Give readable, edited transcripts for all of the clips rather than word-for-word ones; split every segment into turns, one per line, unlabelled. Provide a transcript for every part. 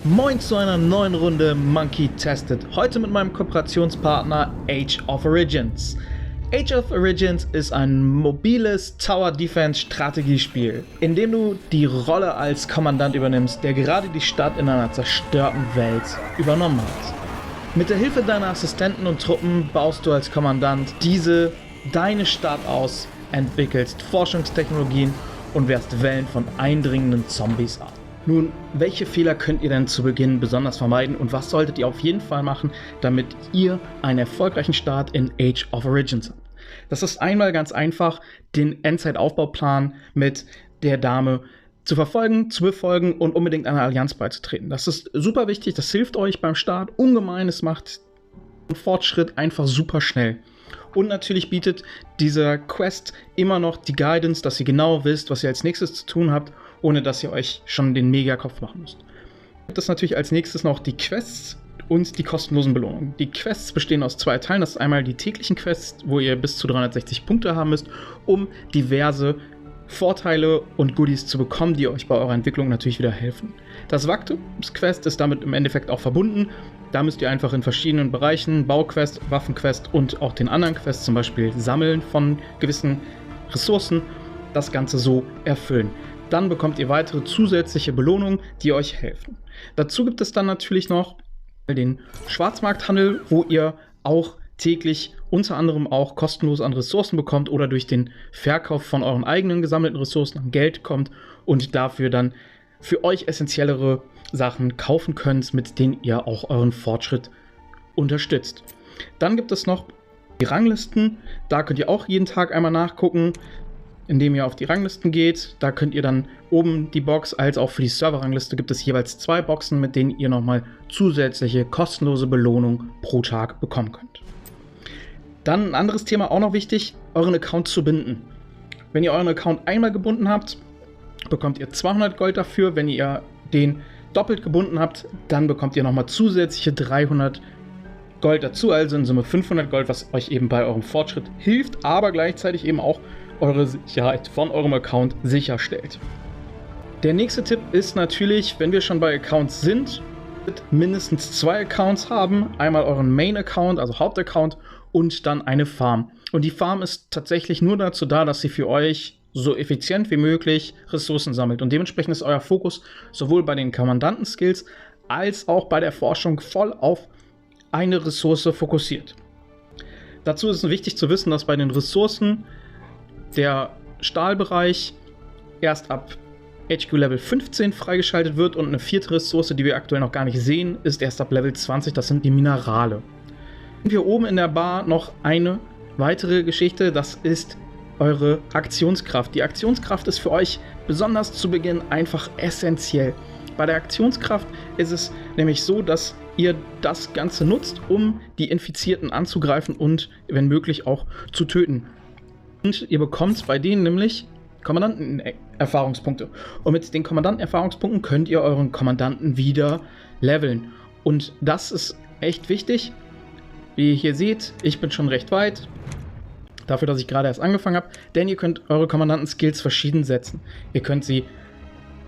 Moin zu einer neuen Runde Monkey Tested. Heute mit meinem Kooperationspartner Age of Origins. Age of Origins ist ein mobiles Tower Defense Strategiespiel, in dem du die Rolle als Kommandant übernimmst, der gerade die Stadt in einer zerstörten Welt übernommen hat. Mit der Hilfe deiner Assistenten und Truppen baust du als Kommandant deine Stadt aus, entwickelst Forschungstechnologien und wehrst Wellen von eindringenden Zombies ab. Nun, welche Fehler könnt ihr denn zu Beginn besonders vermeiden und was solltet ihr auf jeden Fall machen, damit ihr einen erfolgreichen Start in Age of Origins habt? Das ist einmal ganz einfach, den Endzeitaufbauplan mit der Dame zu verfolgen, zu befolgen und unbedingt einer Allianz beizutreten. Das ist super wichtig, das hilft euch beim Start ungemein, es macht den Fortschritt einfach super schnell. Und natürlich bietet dieser Quest immer noch die Guidance, dass ihr genau wisst, was ihr als nächstes zu tun habt, ohne dass ihr euch schon den Megakopf machen müsst. Gibt es natürlich als nächstes noch die Quests und die kostenlosen Belohnungen. Die Quests bestehen aus zwei Teilen. Das ist einmal die täglichen Quests, wo ihr bis zu 360 Punkte haben müsst, um diverse Vorteile und Goodies zu bekommen, die euch bei eurer Entwicklung natürlich wieder helfen. Das Wachstumsquest ist damit im Endeffekt auch verbunden. Da müsst ihr einfach in verschiedenen Bereichen, Bauquest, Waffenquest und auch den anderen Quests, zum Beispiel Sammeln von gewissen Ressourcen, das Ganze so erfüllen. Dann bekommt ihr weitere zusätzliche Belohnungen, die euch helfen. Dazu gibt es dann natürlich noch den Schwarzmarkthandel, wo ihr auch täglich unter anderem auch kostenlos an Ressourcen bekommt oder durch den Verkauf von euren eigenen gesammelten Ressourcen an Geld kommt und dafür dann für euch essentiellere Sachen kaufen könnt, mit denen ihr auch euren Fortschritt unterstützt. Dann gibt es noch die Ranglisten, da könnt ihr auch jeden Tag einmal nachgucken, indem ihr auf die Ranglisten geht. Da könnt ihr dann oben die Box, als auch für die Server-Rangliste gibt es jeweils 2 Boxen, mit denen ihr nochmal zusätzliche kostenlose Belohnung pro Tag bekommen könnt. Dann ein anderes Thema, auch noch wichtig, euren Account zu binden. Wenn ihr euren Account einmal gebunden habt, bekommt ihr 200 Gold dafür. Wenn ihr den doppelt gebunden habt, dann bekommt ihr nochmal zusätzliche 300 Gold dazu, also in Summe 500 Gold, was euch eben bei eurem Fortschritt hilft, aber gleichzeitig eben auch eure Sicherheit von eurem Account sicherstellt. Der nächste Tipp ist natürlich, wenn wir schon bei Accounts sind, mindestens 2 Accounts haben. Einmal euren Main-Account, also Hauptaccount, und dann eine Farm. Und die Farm ist tatsächlich nur dazu da, dass sie für euch so effizient wie möglich Ressourcen sammelt. Und dementsprechend ist euer Fokus sowohl bei den Kommandanten-Skills als auch bei der Forschung voll auf eine Ressource fokussiert. Dazu ist es wichtig zu wissen, dass bei den Ressourcen der Stahlbereich erst ab HQ Level 15 freigeschaltet wird und eine 4. Ressource, die wir aktuell noch gar nicht sehen, ist erst ab Level 20, das sind die Minerale. Und hier oben in der Bar noch eine weitere Geschichte, das ist eure Aktionskraft. Die Aktionskraft ist für euch besonders zu Beginn einfach essentiell. Bei der Aktionskraft ist es nämlich so, dass ihr das Ganze nutzt, um die Infizierten anzugreifen und wenn möglich auch zu töten. Und ihr bekommt bei denen nämlich Kommandanten-Erfahrungspunkte. Und mit den Kommandanten-Erfahrungspunkten könnt ihr euren Kommandanten wieder leveln. Und das ist echt wichtig. Wie ihr hier seht, ich bin schon recht weit. Dafür, dass ich gerade erst angefangen habe. Denn ihr könnt eure Kommandanten-Skills verschieden setzen. Ihr könnt sie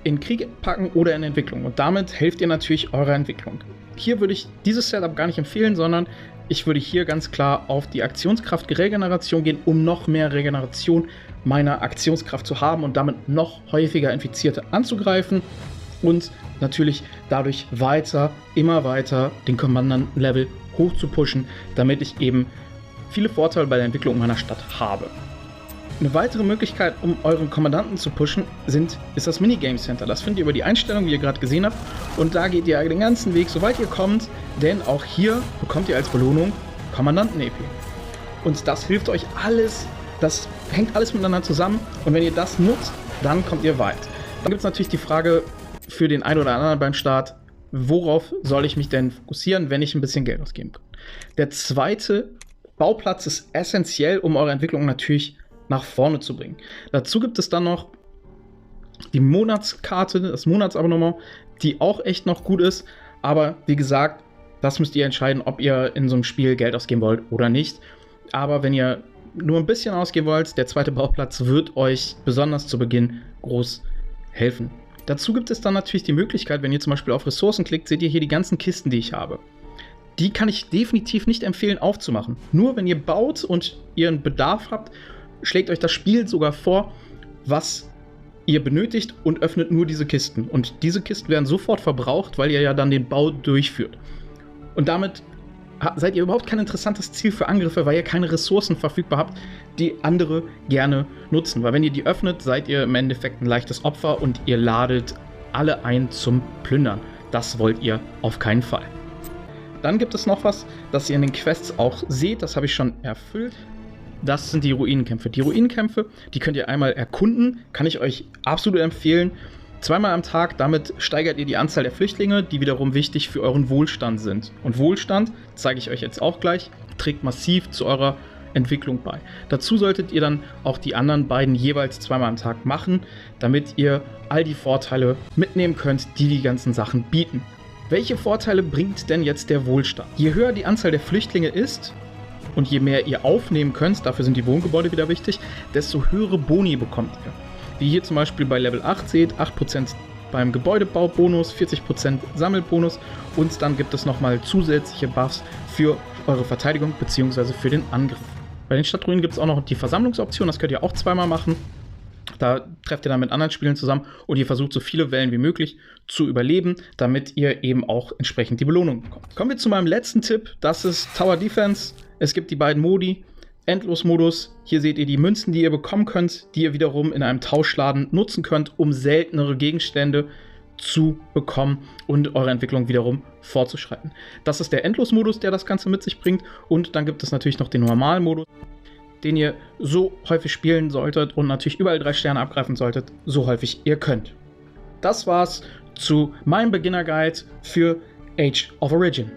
in Krieg packen oder in Entwicklung. Und damit helft ihr natürlich eurer Entwicklung. Hier würde ich dieses Setup gar nicht empfehlen, sondern ich würde hier ganz klar auf die Aktionskraft-Regeneration gehen, um noch mehr Regeneration meiner Aktionskraft zu haben und damit noch häufiger Infizierte anzugreifen und natürlich dadurch immer weiter den Kommandanten-Level hoch zu pushen, damit ich eben viele Vorteile bei der Entwicklung meiner Stadt habe. Eine weitere Möglichkeit, um euren Kommandanten zu pushen, ist das Minigame Center. Das findet ihr über die Einstellung, wie ihr gerade gesehen habt. Und da geht ihr den ganzen Weg, soweit ihr kommt, denn auch hier bekommt ihr als Belohnung Kommandanten-EP. Und das hilft euch alles, das hängt alles miteinander zusammen. Und wenn ihr das nutzt, dann kommt ihr weit. Dann gibt es natürlich die Frage für den einen oder anderen beim Start, worauf soll ich mich denn fokussieren, wenn ich ein bisschen Geld ausgeben kann? Der zweite Bauplatz ist essentiell, um eure Entwicklung natürlich nach vorne zu bringen. Dazu gibt es dann noch die Monatskarte, das Monatsabonnement, die auch echt noch gut ist. Aber wie gesagt, das müsst ihr entscheiden, ob ihr in so einem Spiel Geld ausgeben wollt oder nicht. Aber wenn ihr nur ein bisschen ausgeben wollt, der zweite Bauplatz wird euch besonders zu Beginn groß helfen. Dazu gibt es dann natürlich die Möglichkeit, wenn ihr zum Beispiel auf Ressourcen klickt, seht ihr hier die ganzen Kisten, die ich habe. Die kann ich definitiv nicht empfehlen aufzumachen. Nur wenn ihr baut und ihr einen Bedarf habt, schlägt euch das Spiel sogar vor, was ihr benötigt und öffnet nur diese Kisten. Und diese Kisten werden sofort verbraucht, weil ihr ja dann den Bau durchführt. Und damit seid ihr überhaupt kein interessantes Ziel für Angriffe, weil ihr keine Ressourcen verfügbar habt, die andere gerne nutzen. Weil wenn ihr die öffnet, seid ihr im Endeffekt ein leichtes Opfer und ihr ladet alle ein zum Plündern. Das wollt ihr auf keinen Fall. Dann gibt es noch was, das ihr in den Quests auch seht, das habe ich schon erfüllt. Das sind die Ruinenkämpfe. Die Ruinenkämpfe, die könnt ihr einmal erkunden, kann ich euch absolut empfehlen. 2-mal am Tag, damit steigert ihr die Anzahl der Flüchtlinge, die wiederum wichtig für euren Wohlstand sind. Und Wohlstand, zeige ich euch jetzt auch gleich, trägt massiv zu eurer Entwicklung bei. Dazu solltet ihr dann auch die anderen beiden jeweils 2-mal am Tag machen, damit ihr all die Vorteile mitnehmen könnt, die die ganzen Sachen bieten. Welche Vorteile bringt denn jetzt der Wohlstand? Je höher die Anzahl der Flüchtlinge ist und je mehr ihr aufnehmen könnt, dafür sind die Wohngebäude wieder wichtig, desto höhere Boni bekommt ihr. Wie hier zum Beispiel bei Level 8 seht, 8% beim Gebäudebaubonus, 40% Sammelbonus und dann gibt es nochmal zusätzliche Buffs für eure Verteidigung bzw. für den Angriff. Bei den Stadtruinen gibt es auch noch die Versammlungsoption, das könnt ihr auch 2-mal machen. Da trefft ihr dann mit anderen Spielern zusammen und ihr versucht so viele Wellen wie möglich zu überleben, damit ihr eben auch entsprechend die Belohnung bekommt. Kommen wir zu meinem letzten Tipp, das ist Tower Defense. Es gibt die beiden Modi. Endlosmodus, hier seht ihr die Münzen, die ihr bekommen könnt, die ihr wiederum in einem Tauschladen nutzen könnt, um seltenere Gegenstände zu bekommen und eure Entwicklung wiederum fortzuschreiten. Das ist der Endlosmodus, der das Ganze mit sich bringt und dann gibt es natürlich noch den Normalmodus, den ihr so häufig spielen solltet und natürlich überall 3 Sterne abgreifen solltet, so häufig ihr könnt. Das war's zu meinem Beginner Guide für Age of Origin.